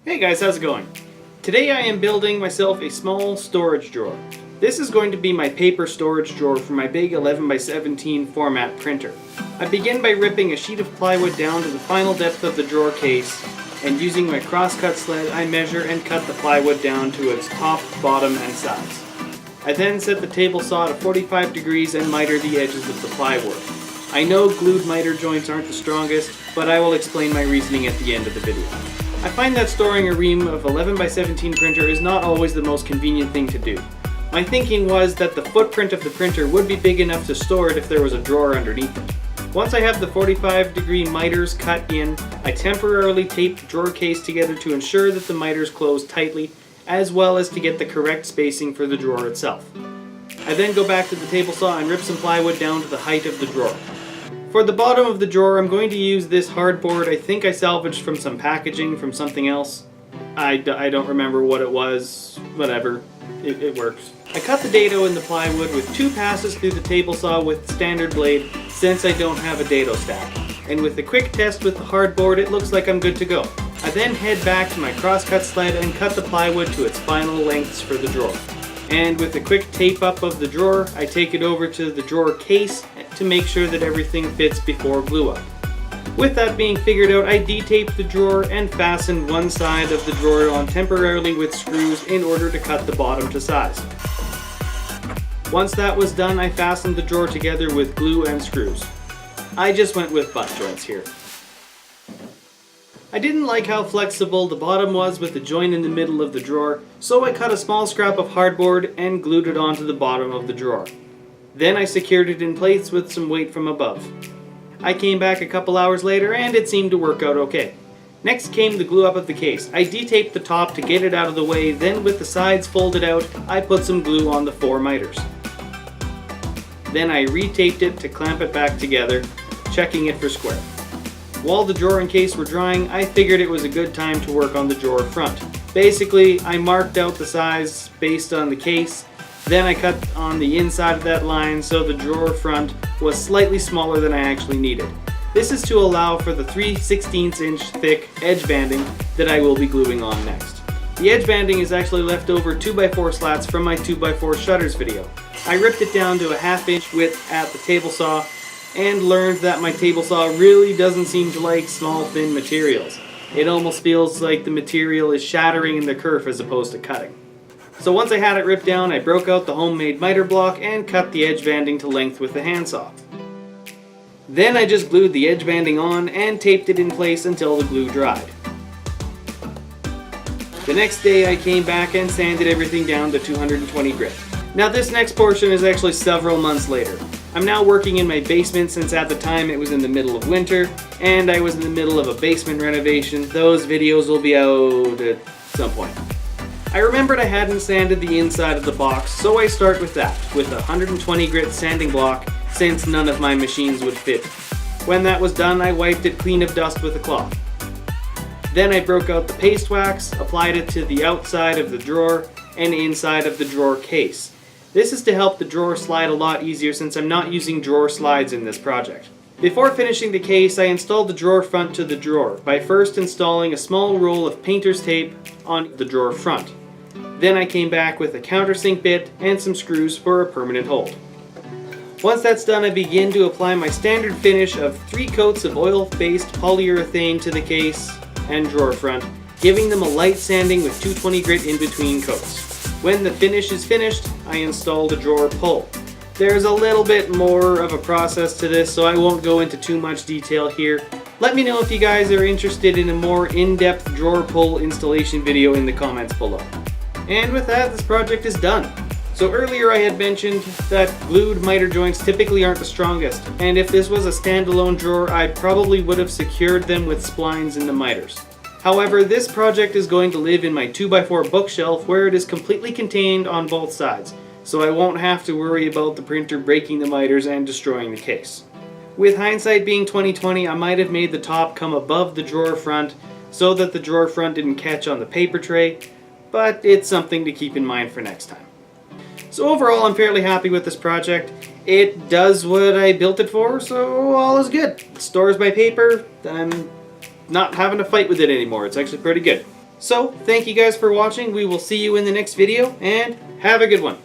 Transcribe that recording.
Hey guys, how's it going? Today I am building myself a small storage drawer. This is going to be my paper storage drawer for my big 11x17 format printer. I begin by ripping a sheet of plywood down to the final depth of the drawer case, and using my crosscut sled I measure and cut the plywood down to its top, bottom, and sides. I then set the table saw to 45 degrees and miter the edges of the plywood. I know glued miter joints aren't the strongest, but I will explain my reasoning at the end of the video. I find that storing a ream of 11x17 printer is not always the most convenient thing to do. My thinking was that the footprint of the printer would be big enough to store it if there was a drawer underneath it. Once I have the 45-degree miters cut in, I temporarily tape the drawer case together to ensure that the miters close tightly, as well as to get the correct spacing for the drawer itself. I then go back to the table saw and rip some plywood down to the height of the drawer. For the bottom of the drawer, I'm going to use this hardboard I think I salvaged from some packaging from something else. I don't remember what it was, whatever, it works. I cut the dado in the plywood with 2 passes through the table saw with standard blade since I don't have a dado stack. And with a quick test with the hardboard, it looks like I'm good to go. I then head back to my crosscut sled and cut the plywood to its final lengths for the drawer. And with a quick tape up of the drawer, I take it over to the drawer case to make sure that everything fits before glue up. With that being figured out, I detape the drawer and fasten one side of the drawer on temporarily with screws in order to cut the bottom to size. Once that was done, I fastened the drawer together with glue and screws. I just went with butt joints here. I didn't like how flexible the bottom was with the joint in the middle of the drawer, so I cut a small scrap of hardboard and glued it onto the bottom of the drawer. Then I secured it in place with some weight from above. I came back a couple hours later and it seemed to work out okay. Next came the glue up of the case. I detaped the top to get it out of the way, then with the sides folded out, I put some glue on the 4 miters. Then I retaped it to clamp it back together, checking it for square. While the drawer and case were drying, I figured it was a good time to work on the drawer front. Basically, I marked out the size based on the case, then I cut on the inside of that line so the drawer front was slightly smaller than I actually needed. This is to allow for the 3/16 inch thick edge banding that I will be gluing on next. The edge banding is actually leftover 2x4 slats from my 2x4 shutters video. I ripped it down to a 1/2 inch width at the table saw and learned that my table saw really doesn't seem to like small thin materials. It almost feels like the material is shattering in the kerf as opposed to cutting. So once I had it ripped down, I broke out the homemade miter block and cut the edge banding to length with the handsaw. Then I just glued the edge banding on and taped it in place until the glue dried. The next day I came back and sanded everything down to 220 grit. Now this next portion is actually several months later. I'm now working in my basement since at the time it was in the middle of winter and I was in the middle of a basement renovation. Those videos will be out at some point. I remembered I hadn't sanded the inside of the box, so I start with that, with a 120 grit sanding block since none of my machines would fit. When that was done, I wiped it clean of dust with a cloth. Then I broke out the paste wax, applied it to the outside of the drawer and inside of the drawer case. This is to help the drawer slide a lot easier since I'm not using drawer slides in this project. Before finishing the case, I installed the drawer front to the drawer by first installing a small roll of painter's tape on the drawer front. Then I came back with a countersink bit and some screws for a permanent hold. Once that's done, I begin to apply my standard finish of 3 coats of oil-based polyurethane to the case and drawer front, giving them a light sanding with 220 grit in between coats. When the finish is finished, I install the drawer pull. There's a little bit more of a process to this, so I won't go into too much detail here. Let me know if you guys are interested in a more in-depth drawer pull installation video in the comments below. And with that, this project is done. So earlier I had mentioned that glued miter joints typically aren't the strongest, and if this was a standalone drawer, I probably would have secured them with splines in the miters. However, this project is going to live in my 2x4 bookshelf where it is completely contained on both sides, so I won't have to worry about the printer breaking the miters and destroying the case. With hindsight being 20/20, I might have made the top come above the drawer front so that the drawer front didn't catch on the paper tray, but it's something to keep in mind for next time. So overall, I'm fairly happy with this project. It does what I built it for, so all is good. It stores my paper, I'm not having to fight with it anymore. It's actually pretty good. So, thank you guys for watching. We will see you in the next video, and have a good one.